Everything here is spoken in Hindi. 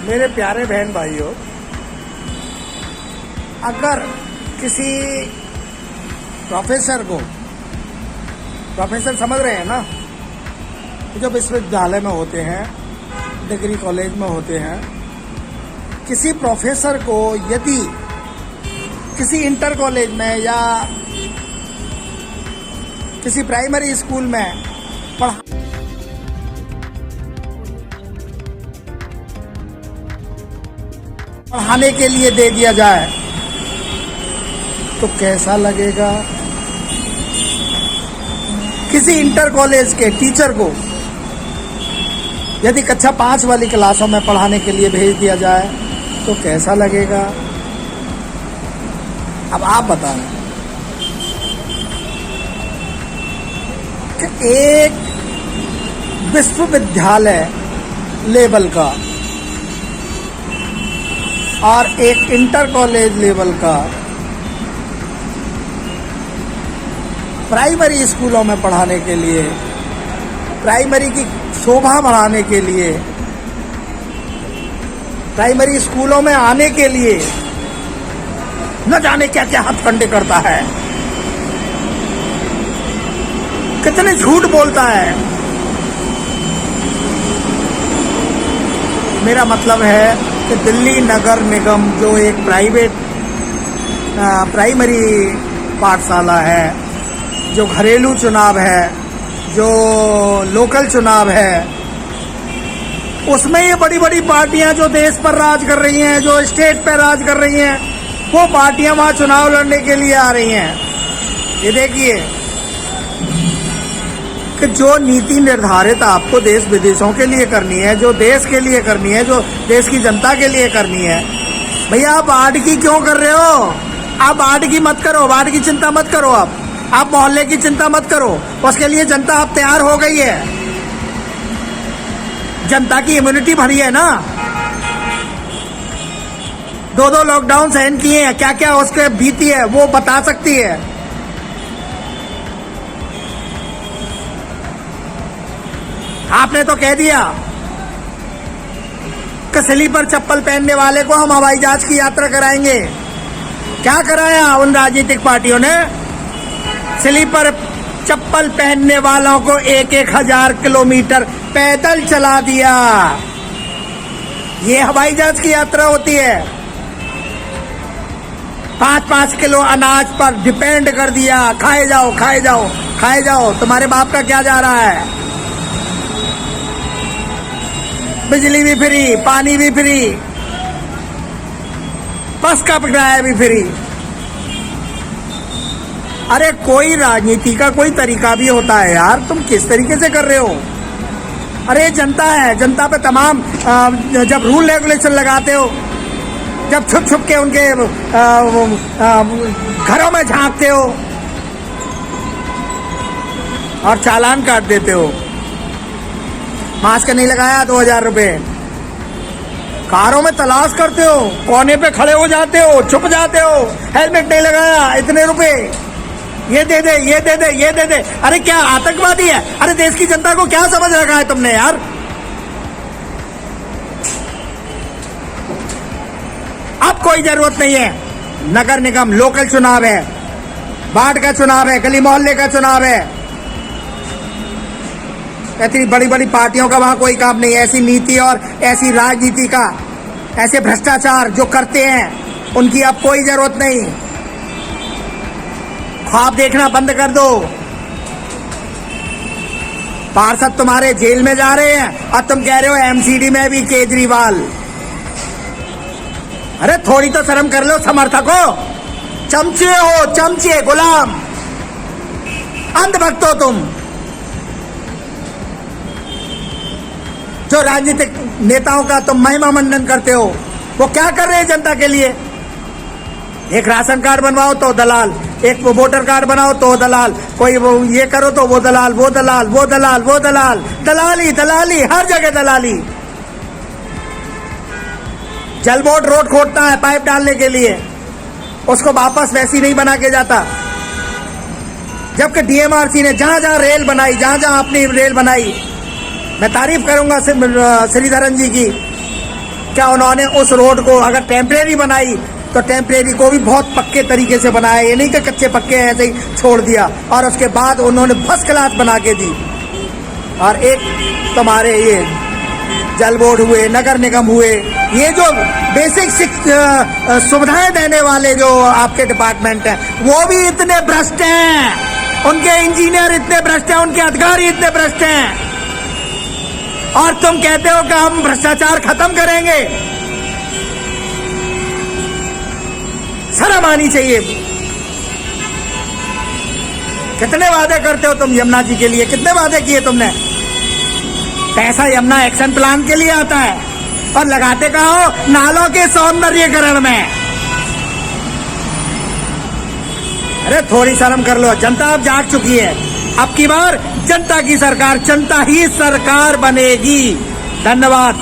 मेरे प्यारे बहन भाइयों, अगर किसी प्रोफेसर को, प्रोफेसर समझ रहे हैं ना, जो विश्वविद्यालय में होते हैं, डिग्री कॉलेज में होते हैं, किसी प्रोफेसर को यदि किसी इंटर कॉलेज में या किसी प्राइमरी स्कूल में पढ़ाने के लिए दे दिया जाए तो कैसा लगेगा? किसी इंटर कॉलेज के टीचर को यदि कक्षा 5 वाली क्लासों में पढ़ाने के लिए भेज दिया जाए तो कैसा लगेगा? अब आप बताएं कि एक विश्वविद्यालय लेवल का और एक इंटर कॉलेज लेवल का प्राइमरी स्कूलों में पढ़ाने के लिए, प्राइमरी की शोभा बढ़ाने के लिए, प्राइमरी स्कूलों में आने के लिए न जाने क्या क्या हथकंडे करता है, कितने झूठ बोलता है। मेरा मतलब है कि दिल्ली नगर निगम जो एक प्राइवेट प्राइमरी पाठशाला है, जो घरेलू चुनाव है, जो लोकल चुनाव है, उसमें ये बड़ी बड़ी पार्टियां जो देश पर राज कर रही हैं, जो स्टेट पर राज कर रही हैं, वो पार्टियां वहां चुनाव लड़ने के लिए आ रही हैं। ये देखिए कि जो नीति निर्धारित आपको देश विदेशों के लिए करनी है, जो देश के लिए करनी है, जो देश की जनता के लिए करनी है, भैया आप बाढ़ की क्यों कर रहे हो? आप बाढ़ की मत करो, बाढ़ की चिंता मत करो, आप मोहल्ले की चिंता मत करो। उसके लिए जनता अब तैयार हो गई है, जनता की इम्यूनिटी भरी है ना। 2 लॉकडाउन सहन किए हैं, क्या क्या उसके बीती है वो बता सकती है। आपने तो कह दिया कि स्लीपर चप्पल पहनने वाले को हम हवाई जहाज की यात्रा कराएंगे। क्या कराया उन राजनीतिक पार्टियों ने? स्लीपर चप्पल पहनने वालों को 1,000 किलोमीटर पैदल चला दिया। ये हवाई जहाज की यात्रा होती है। 5-5 किलो अनाज पर डिपेंड कर दिया, खाए जाओ खाए जाओ खाए जाओ। तुम्हारे बाप का क्या जा रहा है? बिजली भी फ्री, पानी भी फ्री, बस का किराया भी फ्री। अरे कोई राजनीति का कोई तरीका भी होता है यार, तुम किस तरीके से कर रहे हो? अरे जनता है, जनता पे तमाम जब रूल रेगुलेशन लगाते हो, जब छुप छुप के उनके घरों में झांकते हो और चालान काट देते हो। मास्क नहीं लगाया 2,000 रुपए, कारों में तलाश करते हो, कोने पे खड़े हो जाते हो, छुप जाते हो, हेलमेट नहीं लगाया इतने रुपए, ये दे दे ये दे दे ये दे दे। अरे क्या आतंकवादी है? अरे देश की जनता को क्या समझ रखा है तुमने यार? अब कोई जरूरत नहीं है। नगर निगम लोकल चुनाव है, वार्ड का चुनाव है, गली मोहल्ले का चुनाव है। इतनी बड़ी बड़ी पार्टियों का वहां कोई काम नहीं है। ऐसी नीति और ऐसी राजनीति का, ऐसे भ्रष्टाचार जो करते हैं उनकी अब कोई जरूरत नहीं। ख्वाब देखना बंद कर दो। पार्षद तुम्हारे जेल में जा रहे हैं और तुम कह रहे हो एमसीडी में भी केजरीवाल। अरे थोड़ी तो शर्म कर लो समर्थकों। चमचे हो, चमचे, गुलाम, अंधभक्त हो तुम। जो राजनीतिक नेताओं का तुम महिमा मंडन करते हो, वो क्या कर रहे हैं जनता के लिए? एक राशन कार्ड बनवाओ तो दलाल, एक वोटर कार्ड बनाओ तो दलाल, कोई वो ये करो तो वो दलाल, वो दलाल, वो दलाल, वो दलाल, दलाली दलाली, हर जगह दलाली। जल बोर्ड रोड खोदता है पाइप डालने के लिए, उसको वापस वैसी नहीं बना के जाता। जबकि डीएमआरसी ने जहां जहां रेल बनाई, जहां जहां अपनी रेल बनाई, मैं तारीफ करूंगा श्रीधरन जी की, क्या उन्होंने उस रोड को अगर टेम्परेरी बनाई तो टेम्परेरी को भी बहुत पक्के तरीके से बनाया, ये नहीं कि कच्चे पक्के ऐसे ही छोड़ दिया, और उसके बाद उन्होंने फर्स्ट क्लास बना के दी। और एक तुम्हारे ये जल बोर्ड हुए, नगर निगम हुए, ये जो बेसिक सुविधाएं देने वाले जो आपके डिपार्टमेंट हैं, वो भी इतने भ्रष्ट हैं, उनके इंजीनियर इतने भ्रष्ट हैं, उनके अधिकारी इतने भ्रष्ट हैं, और तुम कहते हो कि हम भ्रष्टाचार खत्म करेंगे। शर्म आनी चाहिए। कितने वादे करते हो तुम यमुना जी के लिए, कितने वादे किए तुमने? पैसा यमुना एक्शन प्लान के लिए आता है और लगाते कहाँ हो? नालों के सौंदर्यीकरण में। अरे थोड़ी शर्म कर लो, जनता अब जाग चुकी है। अब की बार जनता की सरकार, जनता ही सरकार बनेगी। धन्यवाद।